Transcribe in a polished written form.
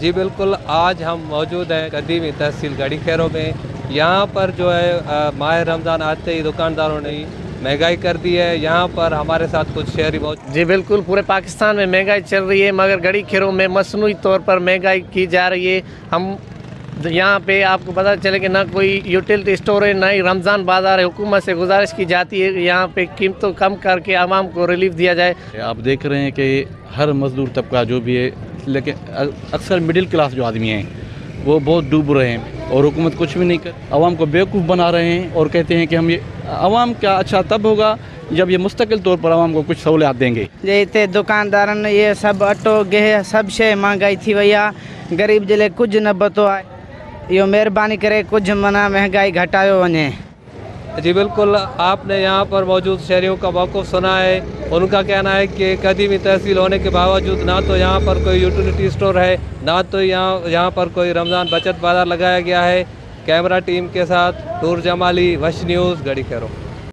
जी बिल्कुल, आज हम मौजूद हैं कदीमी तहसील गड़ी खैरों में। यहाँ पर जो है माह रमज़ान आते ही दुकानदारों ने महंगाई कर दी है। यहाँ पर हमारे साथ कुछ शहरी मौजूद। जी बिल्कुल, पूरे पाकिस्तान में महंगाई चल रही है, मगर गड़ी खैरों में मसनूई तौर पर महंगाई की जा रही है। हम यहाँ पे आपको पता चले कि ना कोई यूटिलिटी स्टोर है, ना ही रमज़ान बाज़ार है। हुकूमत से गुजारिश की जाती है यहाँ पे कीमतों कम करके आवाम को रिलीफ दिया जाए। आप देख रहे हैं कि हर मज़दूर तबका जो भी है, लेकिन अक्सर मिडिल क्लास जो आदमी हैं वो बहुत डूब रहे हैं और हुकूमत कुछ भी नहीं कर, आवाम को बेवकूफ़ बना रहे हैं और कहते हैं कि हम ये आवाम क्या अच्छा तब होगा जब ये मुस्तकिल तौर पर आवाम को कुछ सहूलियत देंगे। जे हिते दुकानदारनि ये सभु अटो गेह सभु शइ महांगाई थी वई आहे। ग़रीब जे लाइ कुझु न बचो आहे। इहो महिरबानी करे कुझु माना महंगाई घटायो वञे। जी बिल्कुल, आपने यहाँ पर मौजूद शहरियों का मौक़िफ़ सुना है। उनका कहना है कि कदीमी तहसील होने के बावजूद ना तो यहाँ पर कोई यूटिलिटी स्टोर है, ना तो यहाँ पर कोई रमज़ान बचत बाज़ार लगाया गया है। कैमरा टीम के साथ नूर जमाली, वश न्यूज़, गड़ी खैरों।